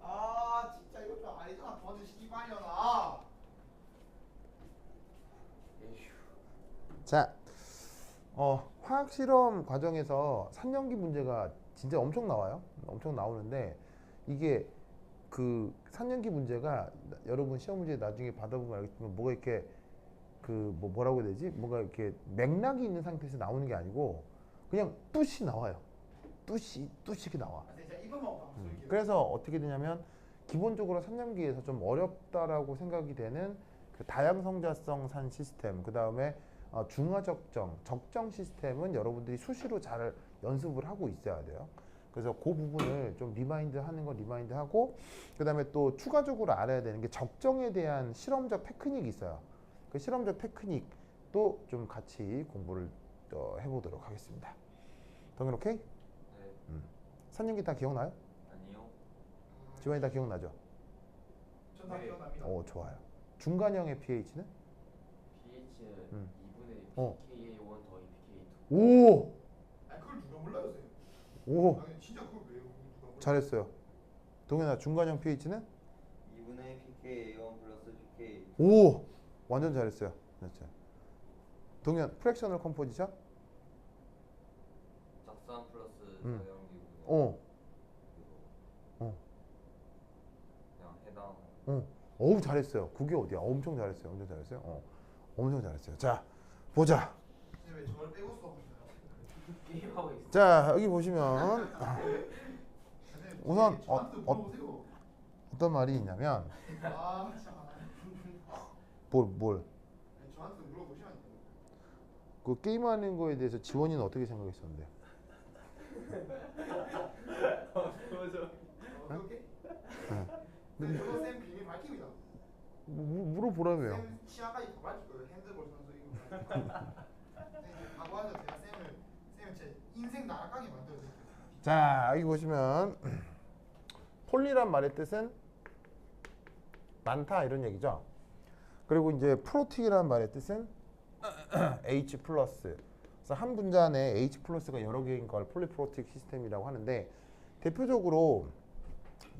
아 진짜 이거 좀 아니잖아. 도와주시기 마려나. 자, 화학 실험 과정에서 산염기 문제가 진짜 엄청 나와요. 엄청 나오는데 이게 그 산염기 문제가 여러분 시험 문제 나중에 받아보면 알겠지만 뭐가 이렇게 그 뭐라고 해야 되지? 뭔가 이렇게 맥락이 있는 상태에서 나오는 게 아니고 그냥 뚜시 나와요. 뚜시 이렇게 나와. 아 진짜 이거만 방송이게. 그래서 어떻게 되냐면 기본적으로 산염기에서 좀 어렵다라고 생각이 되는 그 다양성자성 산 시스템, 그 다음에 적정 시스템은 여러분들이 수시로 잘 연습을 하고 있어야 돼요. 그래서 그 부분을 좀 리마인드 하는 건 리마인드 하고, 그 다음에 또 추가적으로 알아야 되는 게 적정에 대한 실험적 테크닉이 있어요. 그 실험적 테크닉도 좀 같이 공부를 해보도록 하겠습니다. 동현 오케이? 네. 산염기 다 기억나요? 아니요. 지원이 다 기억나죠? 전다 네. 기억납니다. 오, 좋아요. 중간형의 pH는? pH는 음. 2분의 pKa1 더하기 pK2. 오! 아 그걸 누가 몰라요, 쌤? 오! 아니 진짜 그걸 왜 누가 몰라? 잘했어요. 동현아, 중간형 pH는? 2분의 pKa1 플러스 pK. 오! 완전 잘했어요. 그렇죠. 동현, 프랙셔널 컴포지션? 작산 플러스 음. 자연기분. 어. 어. 그냥 해당. 어우, 잘했어요. 그게 어디야? 엄청 잘했어요. 엄청 잘했어요. 엄청 잘했어요. 자, 보자. 쌤 왜 저를 빼고 수업하시나요? 게임하고 있어. 자, 여기 보시면 쌤, 우선 저한테 물어보세요. 어떤 말이 있냐면 아 참. 뭘? 아니, 저한테 물어보시면 안 돼요. 그 게임하는 거에 대해서 지원이는 어떻게 생각했었는데? 오케이? 네, 저도 쌤 비밀 밝힙니다. 물어보라며요. 쌤 취향까지 다 밝힐 거예요. 핸드볼 선수 이거. 쌤 각오하죠. 제가 쌤을 제 인생 나락하게 만들어 드릴게요. 자, 여기 보시면 폴리란 말의 뜻은 많다 이런 얘기죠. 그리고 이제 프로틱이라는 말의 뜻은 H 플러스. 그래서 한 분자 안에 H 플러스가 여러 개인 걸 폴리프로틱 시스템이라고 하는데 대표적으로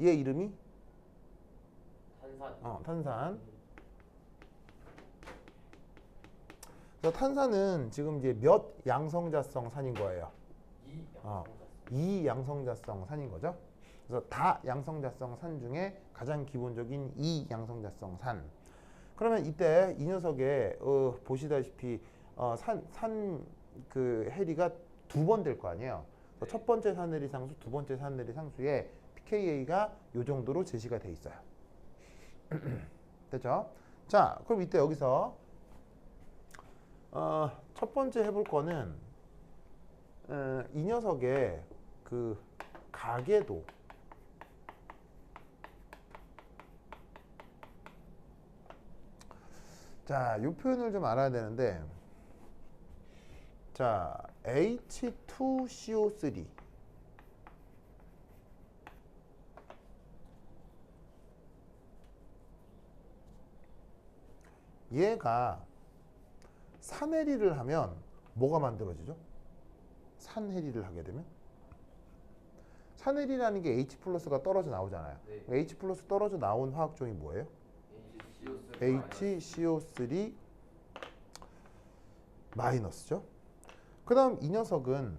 얘 이름이 탄산. 탄산. 그래서 탄산은 지금 이제 몇 양성자성 산인 거예요. 이 어, 양성자성. 이 양성자성 산인 거죠. 그래서 다 양성자성 산 중에 가장 기본적인 이 양성자성 산. 그러면 이때 이 녀석에 보시다시피 산 그 해리가 두 번 될 거 아니에요. 그래서 첫 번째 산해리 상수, 두 번째 산해리 상수에 pKa가 요 정도로 제시가 돼 있어요. 됐죠? 자, 그럼 이때 여기서 첫 번째 해볼 거는 이 녀석의 그 가계도. 자, 이 표현을 좀 알아야 되는데, 자, H2CO3 얘가 산해리를 하면 뭐가 만들어지죠? 산해리를 하게 되면 산해리라는 게 H 플러스가 떨어져 나오잖아요. 네. H 플러스 떨어져 나온 화학종이 뭐예요? HCO3 마이너스죠. 그 다음 이 녀석은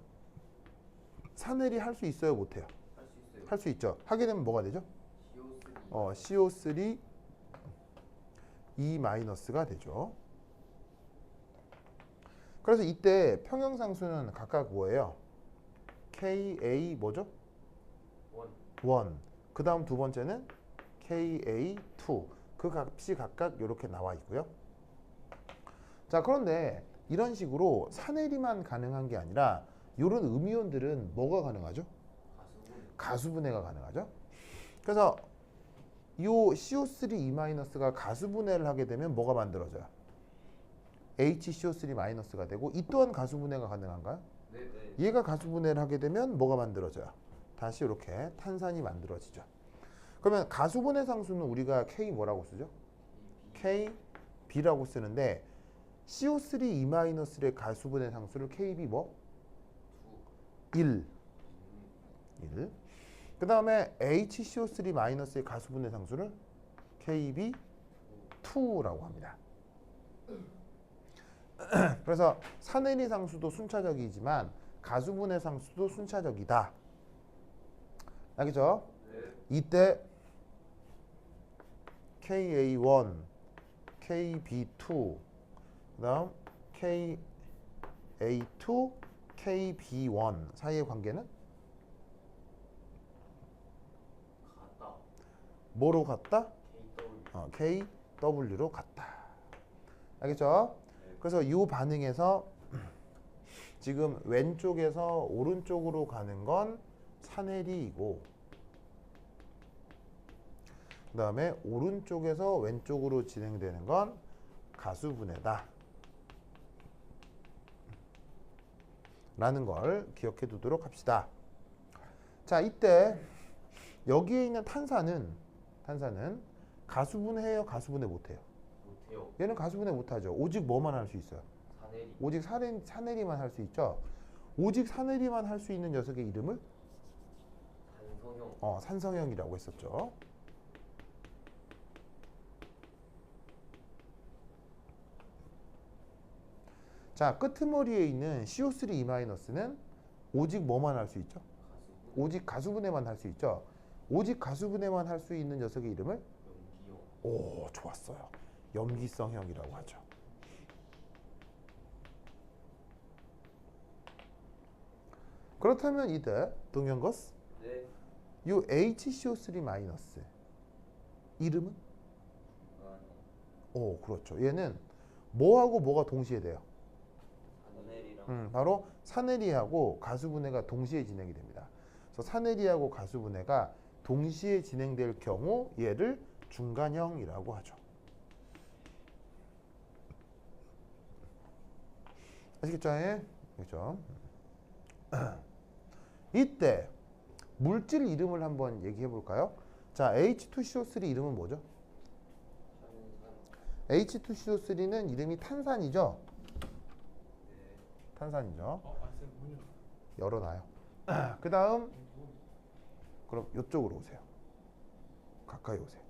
산해리 할 수 있어요, 못해요? 할 수 있어요. 할 수 있죠. 하게 되면 뭐가 되죠? CO3. CO3 E 마이너스가 되죠. 그래서 이때 평형상수는 각각 뭐예요? Ka 뭐죠? 1. 그 다음 두 번째는 Ka2. 그 값이 각각 이렇게 나와 있고요. 자, 그런데 이런 식으로 산해리만 가능한 게 아니라 이런 음이온들은 뭐가 가능하죠? 가수분해가 가능하죠. 그래서 이 CO3E-가 가수분해를 하게 되면 뭐가 만들어져요? HCO3- 되고 이 또한 가수분해가 가능한가요? 네네. 얘가 가수분해를 하게 되면 뭐가 만들어져요? 다시 이렇게 탄산이 만들어지죠. 그러면 가수분해 상수는 우리가 K 뭐라고 쓰죠? KB라고 쓰는데 CO3E-의 가수분해 상수를 KB 뭐? 1. 그 다음에 HCO3-의 가수분해 상수를 KB2라고 합니다. 그래서 산해리 상수도 순차적이지만 가수분해 상수도 순차적이다. 알겠죠? 네. 이때 KA1, KB2, 그다음 KA2, KB1 사이의 관계는 같다. 뭐로 같다? KW. KW로 같다. 알겠죠? 네. 그래서 이 반응에서 지금 왼쪽에서 오른쪽으로 가는 건 산해리이고, 그 다음에 오른쪽에서 왼쪽으로 진행되는 건 가수분해다 라는 걸 기억해 두도록 합시다. 자, 이때 여기에 있는 탄산은 가수분해해요, 가수분해 못해요? 못해요. 얘는 가수분해 못하죠. 오직 뭐만 할 수 있어요? 산해리. 오직 산해리만 할 수 있죠. 오직 산해리만 할 수 있는 녀석의 이름을 산성형. 산성형이라고 했었죠. 자, 끄트머리에 있는 CO3-는 오직 뭐만 할 수 있죠? 가수. 오직 가수분해만 할 수 있죠. 오직 가수분해만 할 수 있는 녀석의 이름을 염기형. 오, 좋았어요. 염기성형이라고 하죠. 그렇다면 이때 동현거스 네. 이 HCO3- 이름은? 오, 그렇죠. 얘는 뭐하고 뭐가 동시에 돼요? 산해리랑 바로 산해리하고 가수분해가 동시에 진행이 됩니다. 그래서 산해리하고 가수분해가 동시에 진행될 경우 얘를 중간형이라고 하죠. 아시겠죠? 예? 그렇죠? 이때 물질 이름을 한번 얘기해 볼까요? 자, H2CO3 이름은 뭐죠? 산산. H2CO3는 이름이 탄산이죠? 네. 탄산이죠. 쌤 문이 열어놔요. 그 다음 그럼 이쪽으로 오세요. 가까이 오세요.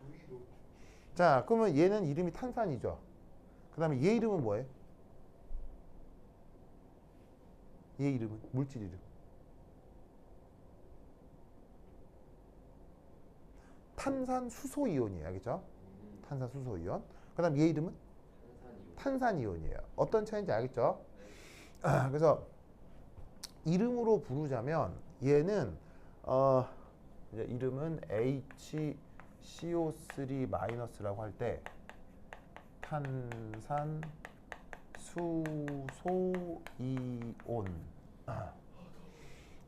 여기도 자, 그러면 얘는 이름이 탄산이죠. 그 다음에 얘 이름은 뭐예요? 얘 이름은? 물질 이름. 탄산수소이온이에요. 알겠죠? 탄산수소이온. 그 다음 얘 이름은? 탄산이요. 탄산이온이에요. 어떤 차이인지 알겠죠? 네. 그래서 이름으로 부르자면 얘는 이제 이름은 HCO3-라고 할 때 탄산 수소이온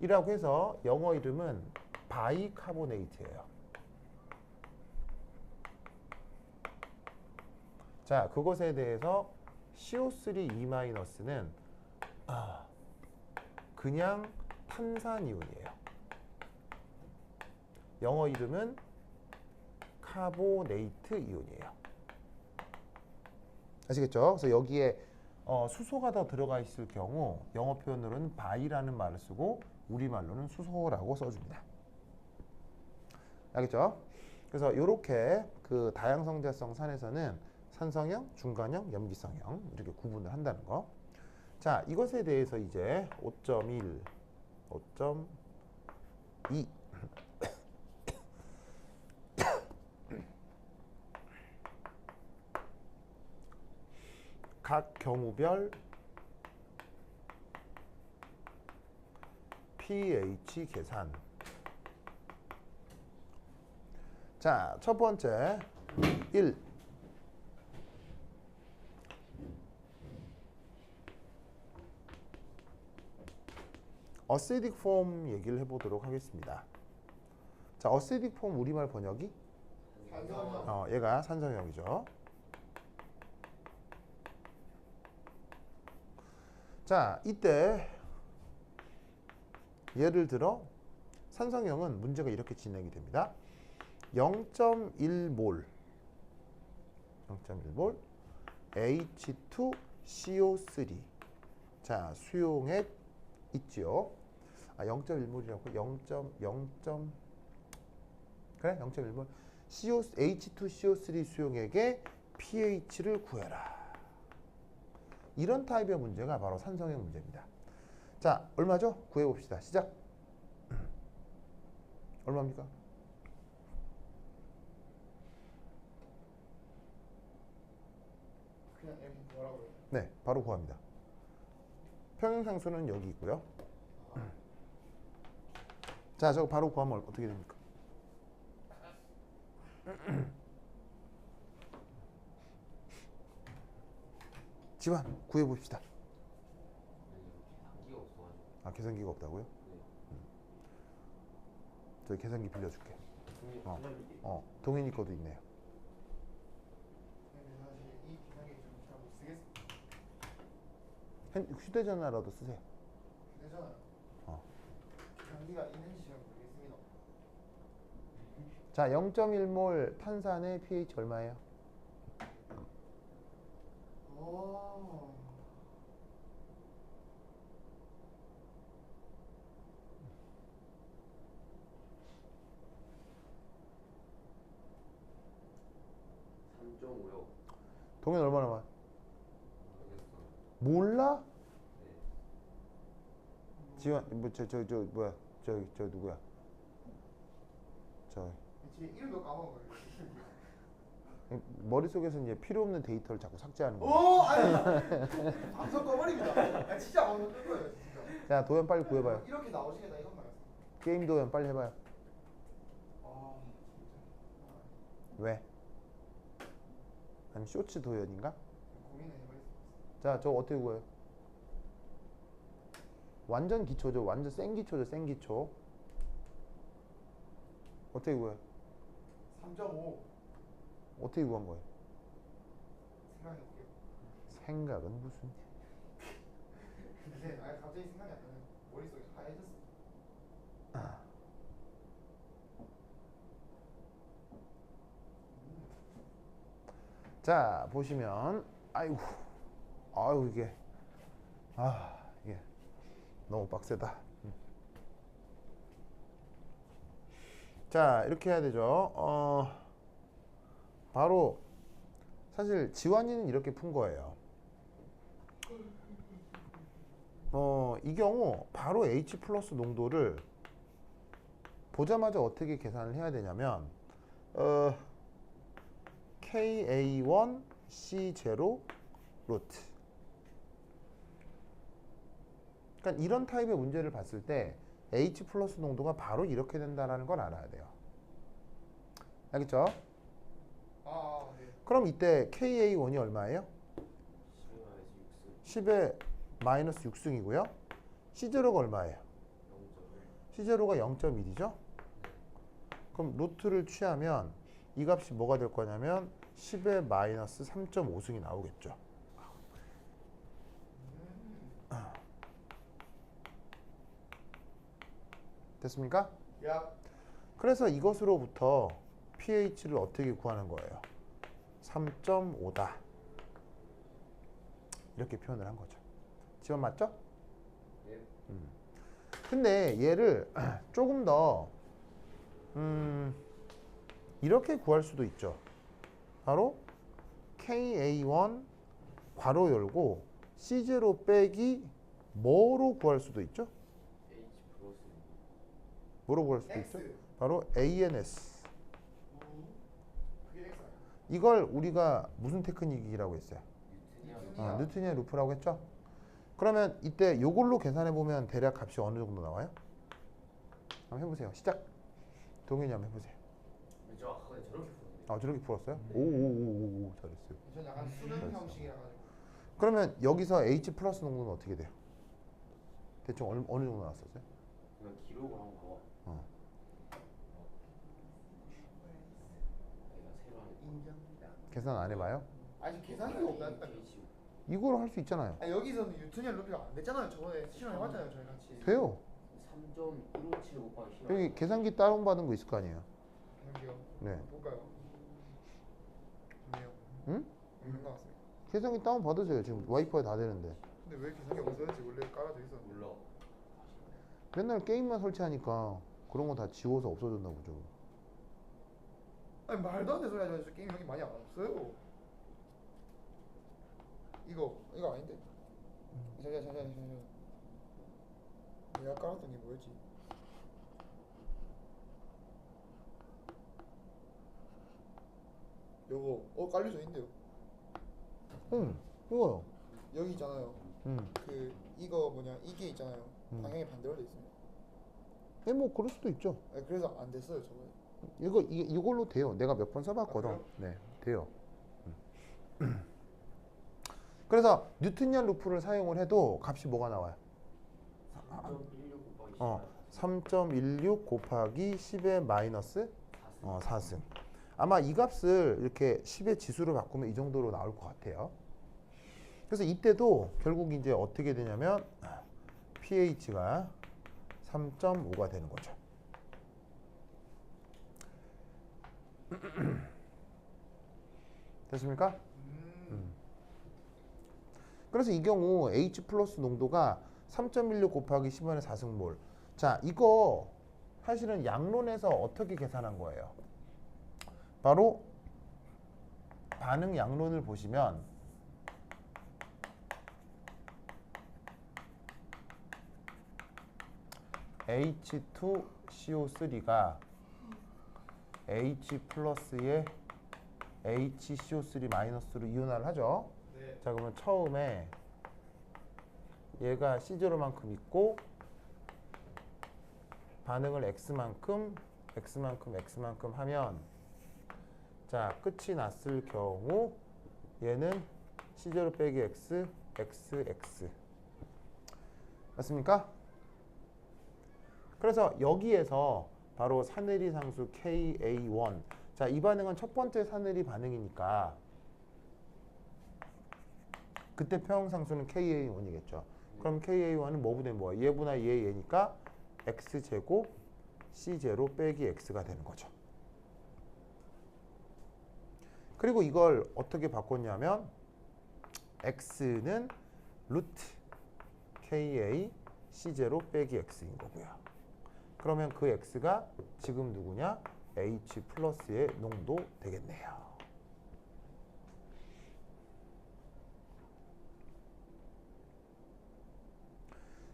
이라고 해서 영어 이름은 바이카보네이트예요. 자, 그것에 대해서 CO3-는 그냥 탄산이온이에요. 영어 이름은 카보네이트 이온이에요. 아시겠죠? 그래서 여기에 수소가 더 들어가 있을 경우 영어 표현으로는 바이라는 말을 쓰고 우리말로는 수소라고 써줍니다. 알겠죠? 그래서 이렇게 그 다양성자성 산에서는 산성형, 중간형, 염기성형 이렇게 구분을 한다는 거. 자, 이것에 대해서 이제 5.1, 5.2 각 경우별 pH 계산. 자, 첫 번째 1. 어시딕 폼 얘기를 해보도록 하겠습니다. 자, 어시딕 폼 우리말 번역이 산성형. 얘가 산성형이죠. 자, 이때 예를 들어 산성형은 문제가 이렇게 진행이 됩니다. 0.1몰 H2CO3. 자, 수용액 있지요. 0.1몰이라고 0.0. 그래 0.1몰. H2CO3 수용액의 pH를 구해라. 이런 타입의 문제가 바로 산성의 문제입니다. 자, 얼마죠? 구해봅시다. 시작. 얼마입니까? 그냥 여기 뭐라고요? 네, 바로 구합니다. 평행상수는 여기 있고요. 자, 저거 바로 구하면 어떻게 됩니까? 지환, 구해봅시다. 계산기가 없어가지고. 아, 계산기가 없다고요? 네. 저기 계산기 빌려줄게. 어. 어. 동현이 거도 있네요. 근데 사실 이 기상기 좀 잘 못 쓰겠습니다. 휴대전화라도 쓰세요. 되잖아요. 어. 기상기가 있는지 잘 모르겠습니다. 자, 0.1몰 탄산의 pH 얼마예요? 오. 동현 얼마나 많아? 모르겠어요. 몰라? 네. 지환, 저 뭐야? 저 누구야? 저 제 이름도 까먹어요. 머릿속에서 이제 필요 없는 데이터를 자꾸 삭제하는 거야. 오, 아니, 방송 꺼버립니다. 아, 진짜 방송 끌 거예요, 진짜. 자, 도현 빨리 구해봐요. 이렇게 나오시겠다 이건 말이야. 게임 도현 빨리 해봐요. 아, 진짜. 왜? 아니 쇼츠 도현인가? 고민을 해봐야겠어. 자, 저거 어떻게 구해요? 완전 기초죠. 완전 센 기초죠. 센 기초. 어떻게 구해요? 3.5 어떻게 구한 거예요? 생각해볼게요. 생각은 무슨? 근데 갑자기 생각이 안 나는 머릿속이 하얘졌어. 자, 보시면 아이고 이게 이게 너무 빡세다. 자, 이렇게 해야 되죠. 바로 사실 지환이는 이렇게 푼 거예요. 이 경우 바로 H 플러스 농도를 보자마자 어떻게 계산을 해야 되냐면 KA1 C0 루트. 그러니까 이런 타입의 문제를 봤을 때 H 플러스 농도가 바로 이렇게 된다는 걸 알아야 돼요. 알겠죠? 네. 그럼 이때 KA1이 얼마예요? 10의 마이너스 6승이고요. C0가 얼마예요? 0.1. C0가 0.1이죠? 그럼 루트를 취하면 이 값이 뭐가 될 거냐면 10의 마이너스 3.5승이 나오겠죠. 됐습니까? 야. 그래서 이것으로부터 pH를 어떻게 구하는 거예요? 3.5다. 이렇게 표현을 한 거죠. 지원 맞죠? 네. 근데 얘를 조금 더 이렇게 구할 수도 있죠. 바로 KA1 괄호 열고 C0 빼기 뭐로 구할 수도 있죠? H 플러스. 뭐로 구할 수도 있죠? X. 바로 ANS. 그게 X 아니야? 이걸 우리가 무슨 테크닉이라고 했어요? 뉴트니아. 뉴트니아 루프라고 했죠? 그러면 이때 요걸로 계산해 보면 대략 값이 어느 정도 나와요? 한번 해보세요. 시작. 동현이 한번 해보세요. 저 아까 저렇게 풀었는데. 저렇게 풀었어요? 오오오오 잘했어요. 전 약간 수능 형식이라 가지고. 그러면 여기서 H 플러스 농도는 어떻게 돼요? 대충 어느 정도 나왔었어요? 그냥 기록을 한번 봐봐. 어. 내가 새로 하는 인정입니다. 계산 안 해봐요? 아직 계산기가 없다니까. 이걸 할 수 있잖아요. 여기서는 뉴트니아 루피가 안 됐잖아요. 저번에 실험해봤잖아요, 저희 같이. 돼요. 3.157 곱하기 10. 여기 계산기 다운받은 거 있을 거 아니에요? 여기요. 네. 볼까요? 좋네요. 응? 없는 것 같습니다. 계산기 다운 받으세요. 지금 와이파이 다 되는데. 근데 왜 계산기 없어졌지? 원래 깔아져 있었는데. 몰라. 맨날 게임만 설치하니까 그런 거 다 지워서 없어졌나 보죠. 아니 말도 안 되는 소리 하지 마세요. 게임 여기 많이 안 없어요. 이거 아닌데. 잠시만. 내가 깔았던 게 뭐였지? 요거 깔려져 있는데요. 응, 이거요. 여기 있잖아요. 이거 뭐냐 이게 있잖아요. 방향이 반대로 돼 있습니다. 네, 뭐 그럴 수도 있죠. 아니, 그래서 안 됐어요 저번에. 이걸로 돼요. 내가 몇 번 써봤거든. 아, 네, 돼요. 그래서 뉴턴이안 루프를 사용을 해도 값이 뭐가 나와요? 3.16 곱하기 10의 마이너스 3.16 곱하기 10의 마이너스 4승. 4승. 아마 이 값을 이렇게 10의 지수로 바꾸면 이 정도로 나올 것 같아요. 그래서 이때도 결국 이제 어떻게 되냐면 pH가 3.5가 되는 거죠. 됐습니까? 그래서 이 경우 H 플러스 농도가 3.16 곱하기 10의 4승몰. 자, 이거 사실은 양론에서 어떻게 계산한 거예요? 바로 반응 양론을 보시면 H2CO3가 H 플러스에 HCO3 마이너스로 이온화를 하죠. 네. 자, 그러면 처음에 얘가 C0만큼 있고 반응을 X만큼 하면 자, 끝이 났을 경우 얘는 C0 빼기 X, XX 맞습니까? 그래서 여기에서 바로 사내리 상수 KA1 자, 이 반응은 첫 번째 사내리 반응이니까 그때 평형상수는 KA1이겠죠. 그럼 KA1은 뭐분의 뭐야? 얘분의 얘니까 X제곱 C0 빼기 X가 되는 거죠. 그리고 이걸 어떻게 바꿨냐면 X는 루트 KA C0 빼기 X인 거고요. 그러면 그 X가 지금 누구냐? H 플러스의 농도 되겠네요.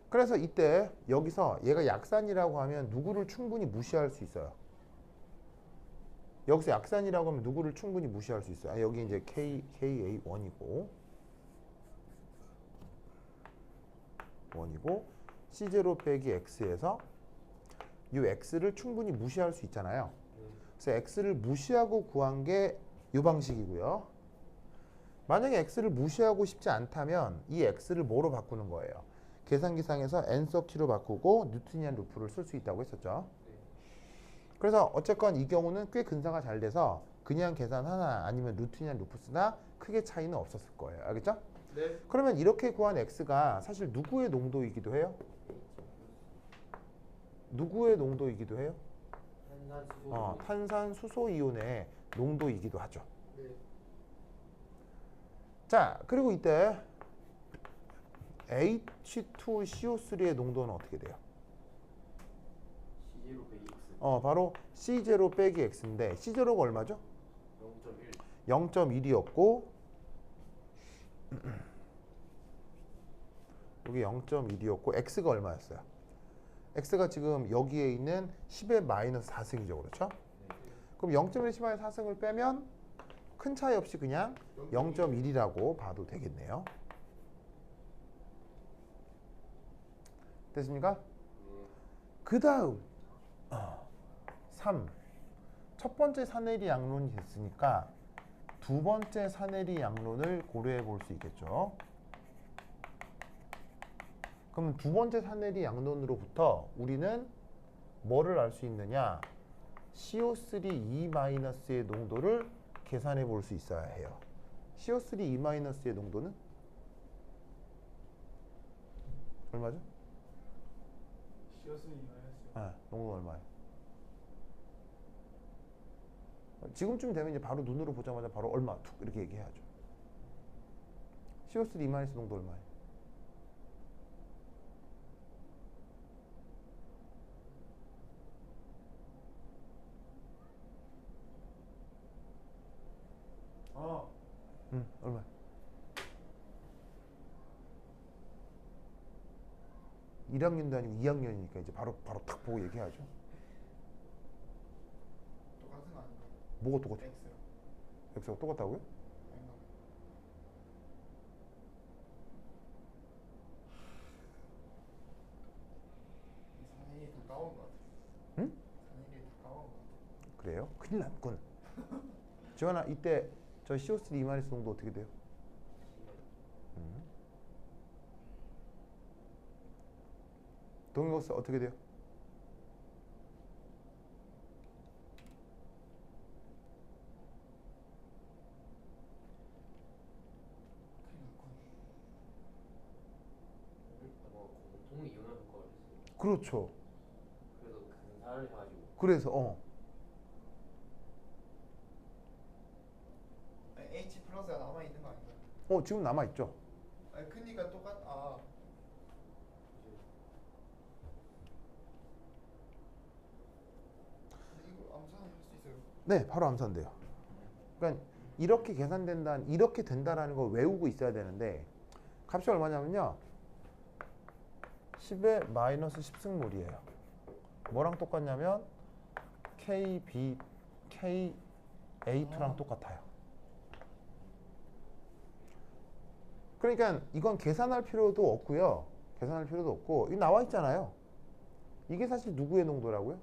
그래서 이때 여기서 얘가 약산이라고 하면 누구를 충분히 무시할 수 있어요. 여기서 약산이라고 하면 누구를 충분히 무시할 수 있어요. 여기 이제 KA1이고 C0 빼기 X에서 이 X를 충분히 무시할 수 있잖아요. 그래서 X를 무시하고 구한 게 이 방식이고요. 만약에 X를 무시하고 싶지 않다면 이 X를 뭐로 바꾸는 거예요? 계산기상에서 n석키로 바꾸고 뉴턴이안 루프를 쓸 수 있다고 했었죠. 그래서 어쨌건 이 경우는 꽤 근사가 잘 돼서 그냥 계산 하나 아니면 뉴턴이안 루프 쓰나 크게 차이는 없었을 거예요. 알겠죠? 네. 그러면 이렇게 구한 X가 사실 누구의 농도이기도 해요? 누구의 농도이기도 해요? 탄산 수소 이온의 농도이기도 하죠. 네. 자, 그리고 이때 H2CO3의 농도는 어떻게 돼요? C0 빼기 X 바로 C0 빼기 X인데 C0가 얼마죠? 0.1 0.1이었고 여기 0.1이었고 X가 얼마였어요? X가 지금 여기에 있는 10의 마이너스 4승이죠. 그렇죠? 그럼 0.1의 10의 4승을 빼면 큰 차이 없이 그냥 0.1이라고 봐도 되겠네요. 됐습니까? 그 다음 3. 첫 번째 사내리 양론이 됐으니까 두 번째 사내리 양론을 고려해 볼 수 있겠죠. 그럼 두 번째 사내리 양론으로부터 우리는 뭐를 알 수 있느냐? CO3E-의 농도를 계산해 볼 수 있어야 해요. CO3E-의 농도는 얼마죠? 시어스는 이마였어요. 네, 농도 얼마예요? 지금쯤 되면 이제 바로 눈으로 보자마자 바로 얼마 툭 이렇게 얘기해야죠. CO3E- 농도 얼마예요? 얼마? 일학년도 아니고 2학년이니까 이제 바로 탁 보고 얘기하죠. 똑같은 거 아닌가? 뭐가 똑같아? X랑 X가 똑같다고요? 아닌가? 이 사내일이 다 까먹은 것 같아. 응? 사내일이 다 까먹은 것 같아. 그래요? 큰일 났군. 지원아 이때 저 CO3 이마이너스 농도 어떻게 돼요? 동영스 어떻게 돼요? 큰일 났군. 뭐 공통 이온화 효과를 했어요. 그렇죠. 그래서 근사를 해가지고 그래서 아니, H 플러스가 남아 있는 거 아닌가? 지금 남아 있죠. 아니 크니까 똑같. 아. 근데 이거 암산할 수 있어요. 네, 바로 암산돼요. 그러니까 이렇게 계산된다, 이렇게 된다라는 걸 외우고 있어야 되는데 값이 얼마냐면요. 10의 마이너스 10승몰이에요. 뭐랑 똑같냐면 KA2랑 똑같아요. 그러니까 이건 계산할 필요도 없고요. 계산할 필요도 없고 이거 나와 있잖아요. 이게 사실 누구의 농도라고요?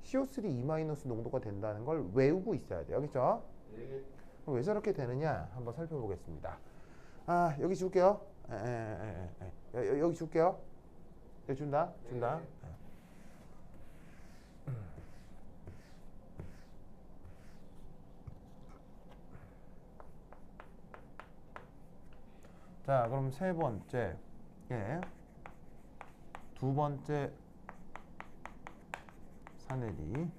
CO3 E- 농도가 된다는 걸 외우고 있어야 돼요. 알겠죠? 네. 그럼 왜 저렇게 되느냐 한번 살펴보겠습니다. 여기 줄게요. 여기 줄게요. 여기 준다. 네. 자, 그럼 세 번째, 두 번째 사내리.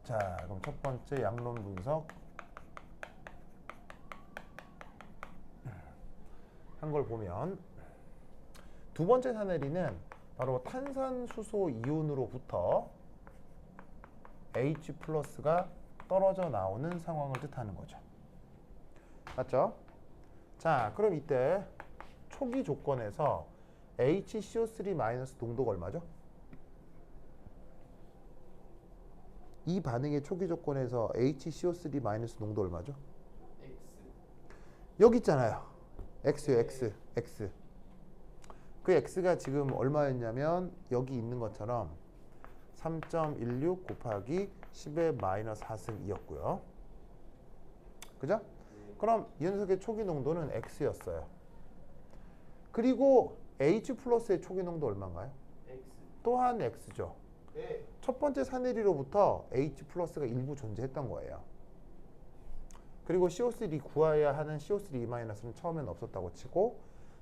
자, 그럼 첫 번째 양론 분석 한 걸 보면 두 번째 사내리는 바로 탄산수소 이온으로부터 H 플러스가 떨어져 나오는 상황을 뜻하는 거죠. 맞죠? 자, 그럼 이때 초기 조건에서 HCO3 마이너스 농도가 얼마죠? 이 반응의 초기 조건에서 HCO3 마이너스 농도 얼마죠? X. 여기 있잖아요. X요, X. 그 X가 지금 얼마였냐면 여기 있는 것처럼 3.16 곱하기 10의 마이너스 4승2였고요. 그죠? 그럼 이 녀석의 초기 농도는 X였어요. 그리고 H 플러스의 초기 농도 얼마인가요? X. 또한 X죠. 네. 첫 번째 사내리로부터 H 플러스가 일부 존재했던 거예요. 그리고 CO3 구해야 하는 CO3-는 처음엔 없었다고 치고,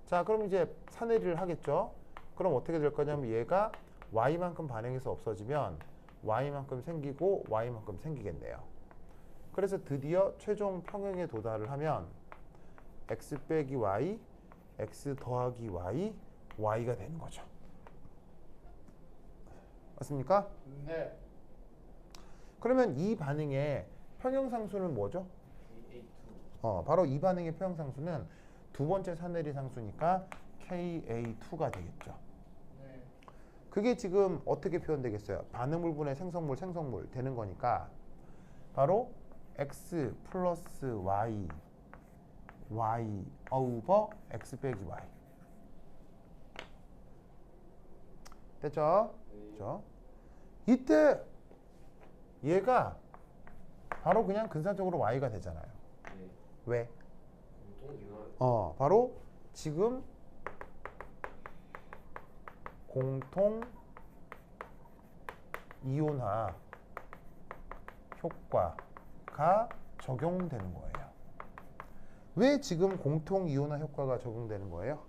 자, 그럼 이제 사내리를 하겠죠. 그럼 어떻게 될 거냐면 얘가 Y만큼 반응해서 없어지면 Y만큼 생기고 Y만큼 생기겠네요. 그래서 드디어 최종 평행에 도달을 하면 X 빼기 Y, X 더하기 Y, Y가 되는 거죠. 맞습니까? 네. 그러면 이 반응의 평형상수는 뭐죠? KA2. 바로 이 반응의 평형상수는 두 번째 사내리 상수니까 KA2가 되겠죠. 네. 그게 지금 어떻게 표현되겠어요? 반응물분의 생성물 되는 거니까 바로 X 플러스 Y, Y 오버 X 빼기 Y. 됐죠? 그렇죠? 이때 얘가 바로 그냥 근사적으로 Y가 되잖아요. 네. 왜? 공통 이온화. 바로 지금 공통 이온화 효과가 적용되는 거예요. 왜 지금 공통 이온화 효과가 적용되는 거예요?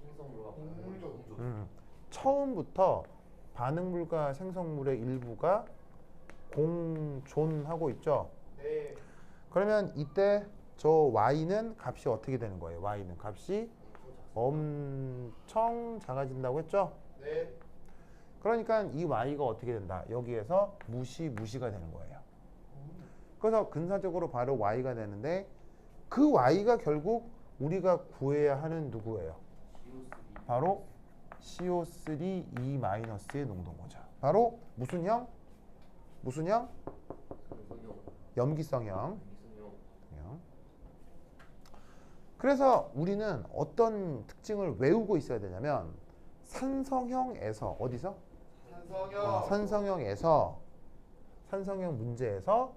생성물과 공물조. 공조. 처음부터 반응물과 생성물의 일부가 공존하고 있죠. 네. 그러면 이때 저 y는 값이 어떻게 되는 거예요? y는 값이 엄청 작아진다고 했죠? 네. 그러니까 이 y가 어떻게 된다? 여기에서 무시가 되는 거예요. 그래서 근사적으로 바로 y가 되는데 그 y가 결국 우리가 구해야 하는 누구예요? 바로 CO3 E-의 농도인 거죠. 바로 무슨 형? 무슨 형? 염기성형. 그래서 우리는 어떤 특징을 외우고 있어야 되냐면 산성형에서 어디서? 산성형에서 산성형 문제에서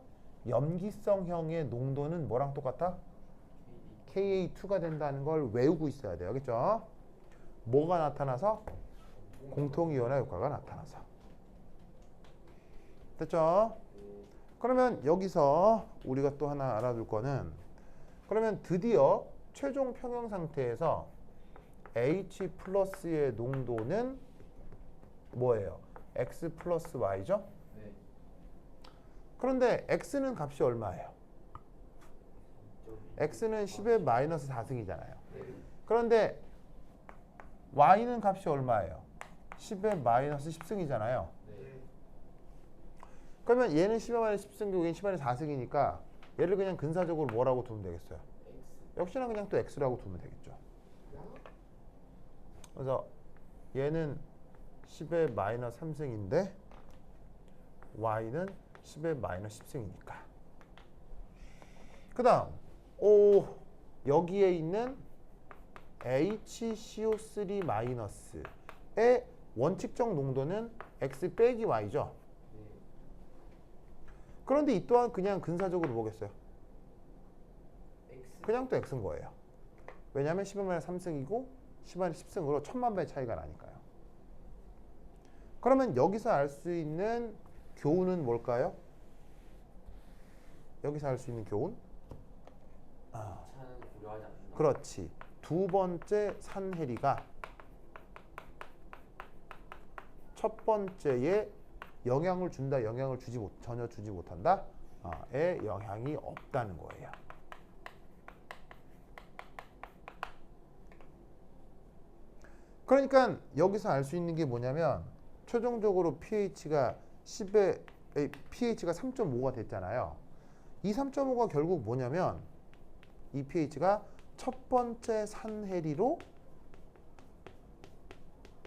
염기성형의 농도는 뭐랑 똑같아? Ka2가 된다는 걸 외우고 있어야 돼요. 알겠죠? 뭐가 나타나서? 공통이온화 효과가 나타나서. 됐죠? 그러면 여기서 우리가 또 하나 알아둘 거는 그러면 드디어 최종 평형 상태에서 H 플러스의 농도는 뭐예요? X 플러스 Y죠? 네. 그런데 X는 값이 얼마예요? X는 10의 마이너스 4승이잖아요. 그런데 Y는 값이 얼마예요? 10의 마이너스 10승이잖아요. 네. 그러면 얘는 10의 마이너스 10승이고 얘는 10의 마이너스 4승이니까 얘를 그냥 근사적으로 뭐라고 두면 되겠어요? X. 역시나 그냥 또 X라고 두면 되겠죠. 그래서 얘는 10의 마이너스 3승인데 Y는 10의 마이너스 10승이니까. 그 다음 여기에 있는 HCO3 마이너스의 원칙적 농도는 X 빼기 Y죠. 네. 그런데 이 또한 그냥 근사적으로 뭐겠어요? X. 그냥 또 X인 거예요. 왜냐하면 10의 마이너스 3승이고 10의 마이너스 10승으로 1000만 배의 차이가 나니까요. 그러면 여기서 알 수 있는 교훈은 뭘까요? 여기서 알 수 있는 교훈? 차는 고려하지 않는다. 그렇지. 두 번째 산해리가 첫 번째에 영향을 준다, 영향을 전혀 주지 못한다? 에 영향이 없다는 거예요. 그러니까 여기서 알 수 있는 게 뭐냐면 최종적으로 pH가 3.5가 됐잖아요. 이 3.5가 결국 뭐냐면 이 pH가 첫 번째 산해리로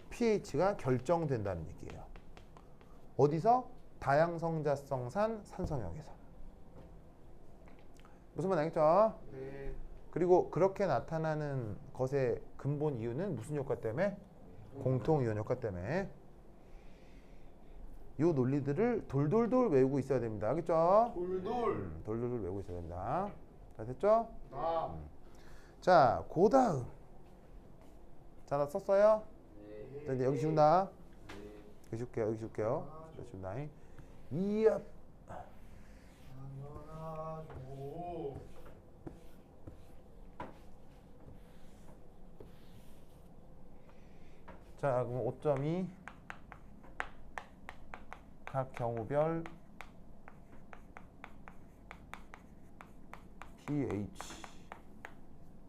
pH가 결정된다는 얘기예요. 어디서? 다양성자성산 산성형에서. 무슨 말 알겠죠? 네. 그리고 그렇게 나타나는 것의 근본 이유는 무슨 효과 때문에? 공통이온 효과 때문에. 이 논리들을 돌돌돌 외우고 있어야 됩니다. 알겠죠? 돌돌돌 외우고 있어야 됩니다. 자, 됐죠? 자, 그 다음. 자, 나 썼어요? 네. 자, 이제 여기 지운다. 네. 여기 지울게요. 여기 지울게요. 자, 지운다. 이야. 당연하죠. 자, 그럼 5.2 각 경우별 pH.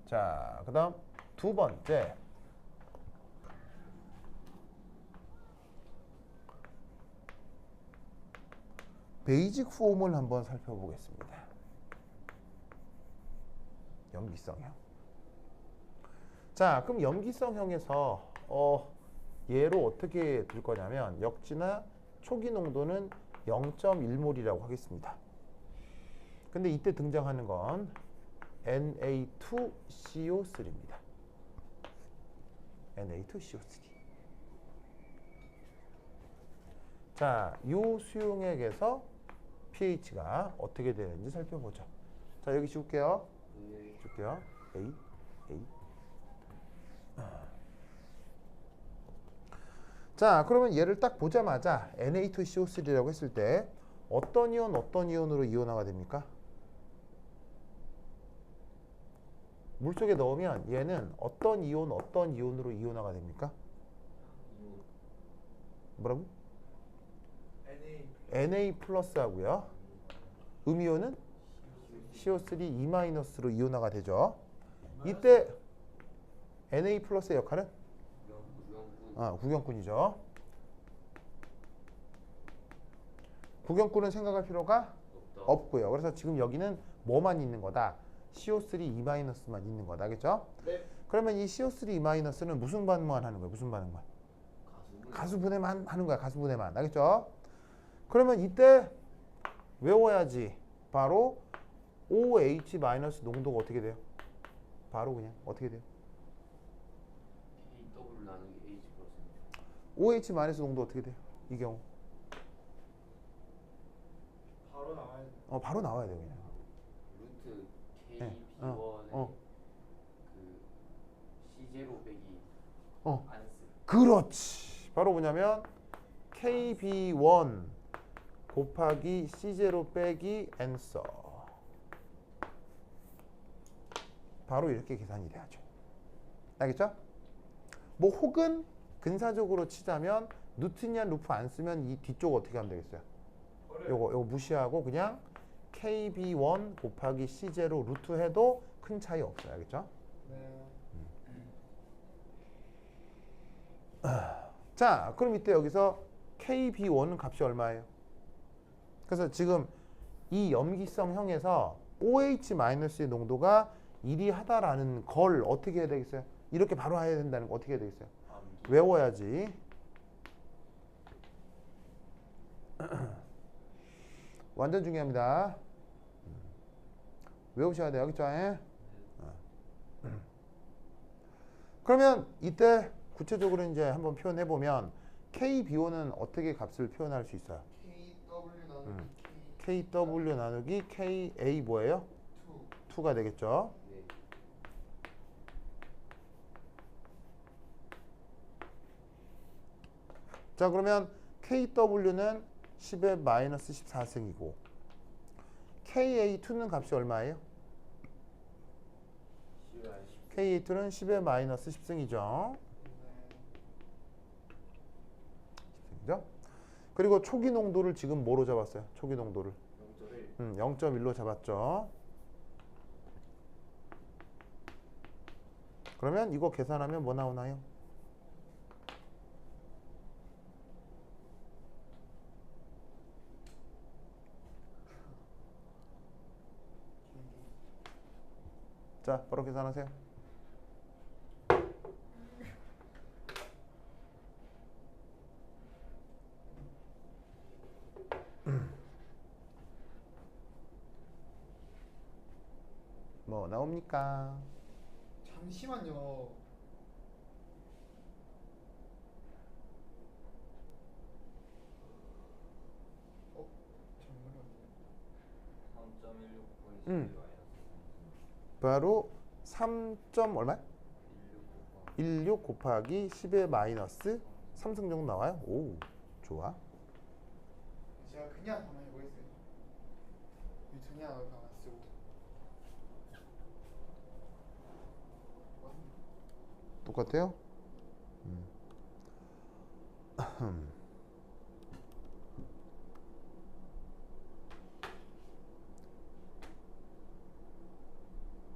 자, 그 다음 두 번째. 베이직 폼을 한번 살펴보겠습니다. 염기성형. 자, 그럼 염기성형에서 얘로 어떻게 둘 거냐면 역지나 초기 농도는 0.1몰이라고 하겠습니다. 근데 이때 등장하는 건 Na2CO3입니다. Na2CO3. 자, 이 수용액에서 pH가 어떻게 되는지 살펴보죠. 자, 여기 지울게요. 네. 지울게요. A. 자, 그러면 얘를 딱 보자마자 Na2CO3라고 했을 때 어떤 이온으로 이온화가 됩니까? 물속에 넣으면 얘는 어떤 이온으로 이온화가 됩니까? 뭐라고? Na 플러스 하고요. 음이온은 CO3 E-로 이온화가 되죠. 이때 Na 플러스의 역할은? 구경꾼이죠. 구경꾼은 생각할 필요가 없다. 없고요. 그래서 지금 여기는 뭐만 있는 거다? CO3E-만 있는 거다. 알겠죠? 네. 그러면 이 CO3E-는 무슨 반응만 하는 거예요? 무슨 반응만? 가수분해만 하는 거야. 가수분해만. 알겠죠? 그러면 이때 외워야지. 바로 OH- 농도가 어떻게 돼요? 바로 그냥 어떻게 돼요? KW 나누기 H 플러스 OH- 농도 어떻게 돼요? 이 경우 바로 나와야 돼. 바로 나와야 돼요. 그냥. 루트 네. KP1의 그 C0 빼기 어. 안스. 그렇지. 바로 뭐냐면 KB1 곱하기 C0 빼기 answer. 바로 이렇게 계산이 돼야죠. 알겠죠? 뭐 혹은 근사적으로 치자면 뉴트니안 루프 안 쓰면 이 뒤쪽 어떻게 하면 되겠어요? 요거 무시하고 그냥 KB1 곱하기 C0 루트 해도 큰 차이 없어요. 알겠죠? 네. 자, 그럼 이때 여기서 KB1은 값이 얼마예요? 그래서 지금 이 염기성형에서 OH-의 농도가 1이 하다라는 걸 어떻게 해야 되겠어요? 이렇게 바로 해야 된다는 거 어떻게 해야 되겠어요? 외워야지. 완전 중요합니다. 외우셔야 돼요. 알겠죠? 그러면 이때 구체적으로 이제 한번 표현해 보면 KBO는 어떻게 값을 표현할 수 있어요? KW 나누기 KW 나누기 KA 뭐예요? K2. 2가 되겠죠? 네. 자, 그러면 KW는 10의 마이너스 14승이고 KA2는 값이 얼마예요? KA2는 10의 마이너스 10승이죠. 네. 10승이죠. 그리고 초기 농도를 지금 뭐로 잡았어요? 초기 농도를 0.1. 0.1로 잡았죠. 그러면 이거 계산하면 뭐 나오나요? 자, 바로 계산하세요. 뭐 나옵니까? 잠시만요. 잠깐만요. 3.16 음. 바로 3. 얼마? 16 곱하기 10의 마이너스 3승 정도 나와요. 오, 좋아. 제가 그냥 가만히 보겠어요. 유튜브 하나 가만 쓰고. 똑같아요?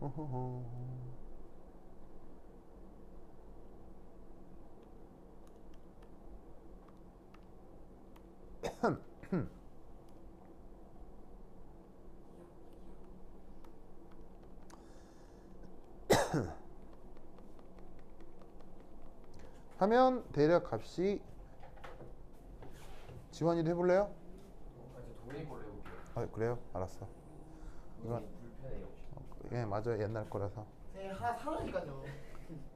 어허허. 하면 대략 값이 지원이도 해볼래요? 동네 걸로 해볼게요. 아, 그래요? 알았어. 이건 불편해요. 예, 맞아요. 옛날 거라서. 선생님 하나 사라니까요.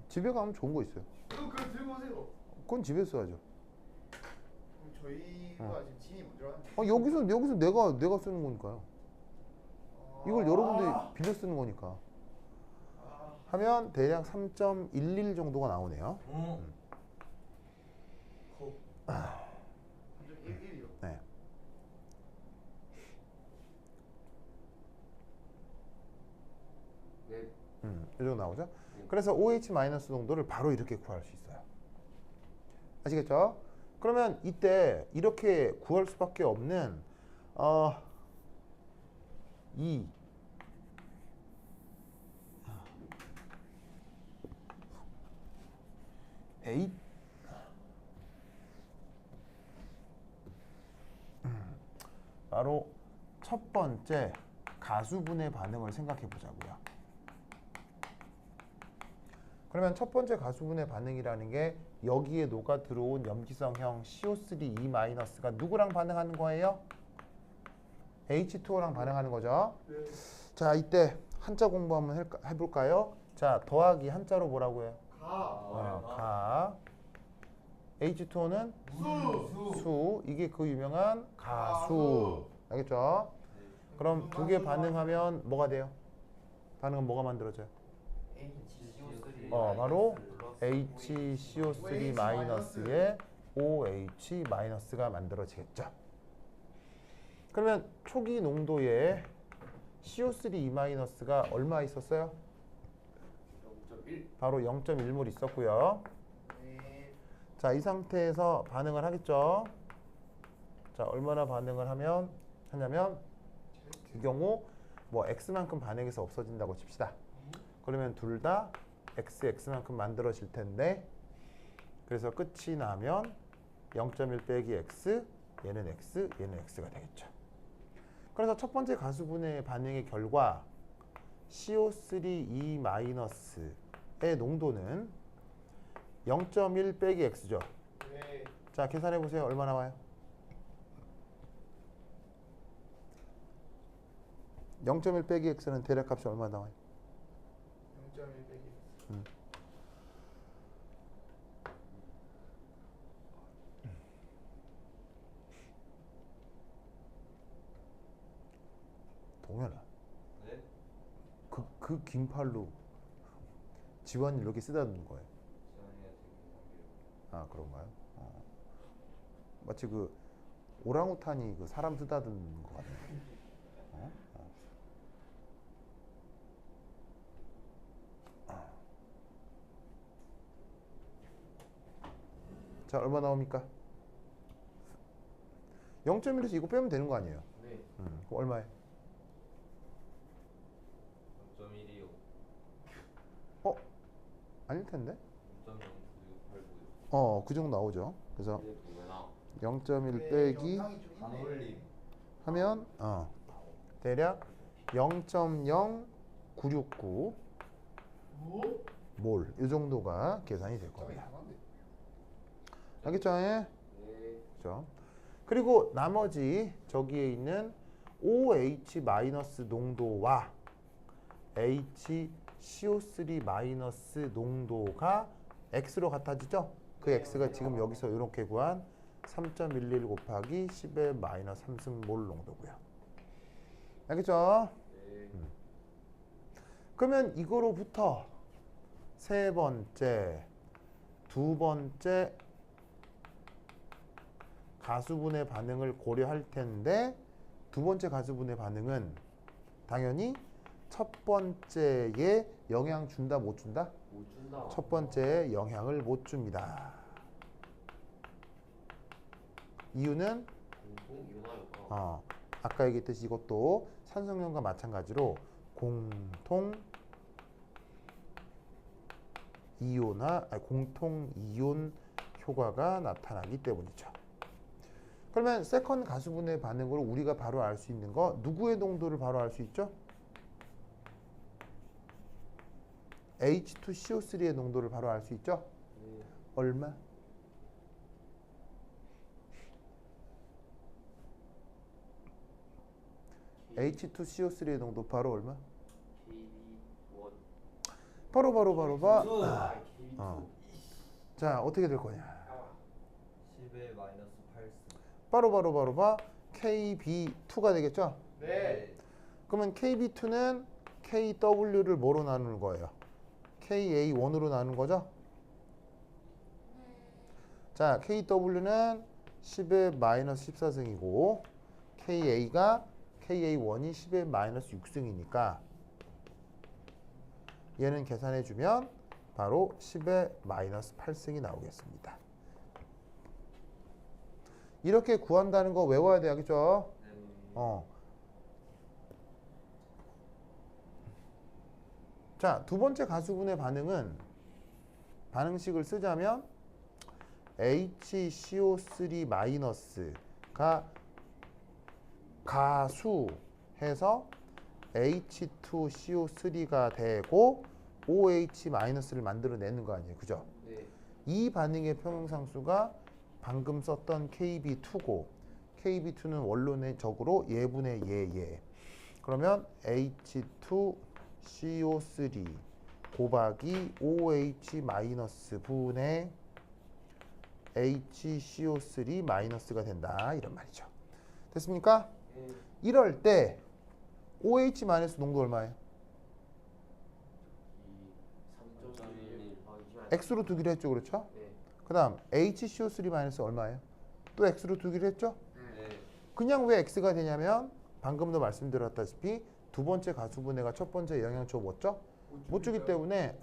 집에 가면 좋은 거 있어요. 그거 들고 오세요. 그건 집에서 써야죠. 그럼 저희가 지금 짐이 문제라는데. 여기서 내가 쓰는 거니까요. 이걸 여러분들이 빌려 쓰는 거니까. 하면 대략 3.11 정도가 나오네요. 3.11이요. 네. 네. 이 정도 나오죠? 그래서 OH- 농도를 바로 이렇게 구할 수 있어요. 아시겠죠? 그러면 이때 이렇게 구할 수밖에 없는 이 바로 첫 번째 가수분해 반응을 생각해 보자고요. 그러면 첫 번째 가수분해 반응이라는 게 여기에 녹아 들어온 염기성형 CO3E- 누구랑 반응하는 거예요? H2O랑 반응하는 거죠. 자, 이때 한자 공부 한번 해볼까요? 자, 더하기 한자로 뭐라고 해요? 가. H2O는 수. 이게 그 유명한 가수. 알겠죠? 그럼 두 개 반응하면 뭐가 돼요? 반응은 뭐가 만들어져요? 바로 HCO3-에 OH-가 만들어지겠죠. 그러면 초기 농도에 CO3E-가 얼마 있었어요? 0.1. 바로 0.1몰 있었고요. 자, 이 상태에서 반응을 하겠죠. 자, 얼마나 반응을 하냐면 이 경우 뭐 x만큼 반응해서 없어진다고 칩시다. 그러면 둘 다 x만큼 만들어질 텐데, 그래서 끝이 나면 0.1 빼기 x, 얘는 x, 얘는 x가 되겠죠. 그래서 첫 번째 가수분해 반응의 결과 CO3E-의 농도는 0.1 빼기 x죠. 자, 계산해 보세요. 얼마 나와요? 0.1 빼기 x는 대략값이 얼마 나와요? 0.1 빼기 동현아, 네? 그 긴 팔로 지원이 이렇게 쓰다듬는 거예요. 지원이가 지금 아, 그런가요? 마치 그 오랑우탄이 그 사람 쓰다듬는 것 같네요. 자, 얼마 나옵니까? 0.1에서 이거 빼면 되는 거 아니에요? 네. 그럼 얼마에? 0.125, 아닐 텐데? 0.09689. 그 정도 나오죠. 그래서 이제 동현아. 0.1 빼기 반올림. 하면 대략 0.0969 몰, 이 정도가 계산이 될 겁니다. 알겠죠? 예? 네. 그렇죠? 그리고 나머지 저기에 있는 OH- 농도와 HCO3- 농도가 X로 같아지죠? 그 X가 지금 여기서 이렇게 구한 3.11 곱하기 10의 마이너스 3승몰 농도고요. 알겠죠? 네. 그러면 이거로부터 세 번째, 두 번째 가수분해 반응을 고려할 텐데, 두 번째 가수분해 반응은 당연히 첫 번째에 영향 준다, 못 준다? 못 준다. 첫 번째에 영향을 못 줍니다. 이유는 공통 이온화 효과. 아까 얘기했듯이 이것도 산성연과 마찬가지로 공통 이온 효과가 나타나기 때문이죠. 그러면 세컨 가수분해 반응으로 우리가 바로 알 수 있는 거, 누구의 농도를 바로 알 수 있죠? H2CO3의 농도를 바로 알 수 있죠? 네. 얼마? H2CO3의 농도 바로 얼마? KB1. 바로 봐. KB2. 자, 어떻게 될 거냐? 10의 마이너스 8승. 바로 봐. KB2가 되겠죠? 네. 그러면 KB2는 KW를 뭐로 나누는 거예요? KA1으로 나누는 거죠? 자, KW는 10의 마이너스 14승이고 KA1이 10의 마이너스 6승이니까 얘는 계산해주면 바로 10의 마이너스 8승이 나오겠습니다. 이렇게 구한다는 거 외워야 돼, 알겠죠? 자, 두 번째 가수분해 반응은 반응식을 쓰자면 HCO3- 가수해서 H2CO3가 되고 OH-를 만들어내는 거 아니에요. 그죠? 네. 이 반응의 평형상수가 방금 썼던 KB2고 KB2는 원론적으로 예분의 예. 그러면 H2CO3 곱하기 OH- 분의 HCO3 마이너스가 된다. 이런 말이죠. 됐습니까? 네. 이럴 때 OH- 농도 얼마예요? 이 3.1. 아, 20. X로 두기로 했죠. 그렇죠? 네. 그 다음 HCO3 얼마예요? 또 X로 두기로 했죠? 네. 그냥 왜 X가 되냐면 방금도 말씀드렸다시피 두 번째 가수분해가 첫 번째 영향초 뭐죠? 못 주기 때문에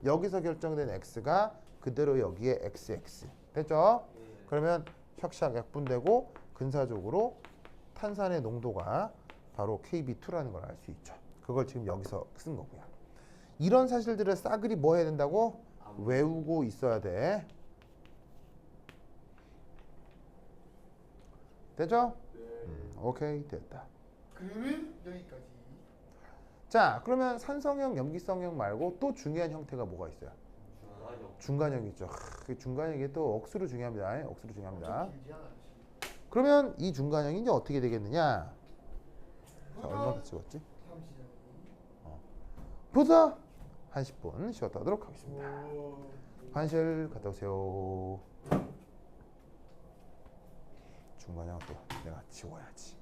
여기서 결정된 X가 그대로 여기에 XX 됐죠? 네. 그러면 샥샥 약분되고 근사적으로 탄산의 농도가 바로 KB2라는 걸 알 수 있죠. 그걸 지금 여기서 쓴 거고요. 이런 사실들을 싸그리 뭐 해야 된다고? 외우고 있어야 돼. 됐죠? 오케이 됐다. 그러면 여기까지. 자 그러면 산성형, 염기성형 말고 또 중요한 형태가 뭐가 있어요? 중간형. 중간형이 있죠. 그 중간형이 또 억수로 중요합니다. 억수로 중요합니다. 엄청 길지 않아요? 그러면 이 중간형이 이제 어떻게 되겠느냐? 자, 얼마나 찍었지? 보자. 한 10분 쉬었다 하도록 하겠습니다. 환실 갔다 오세요. 중간형 또 내가 지워야지.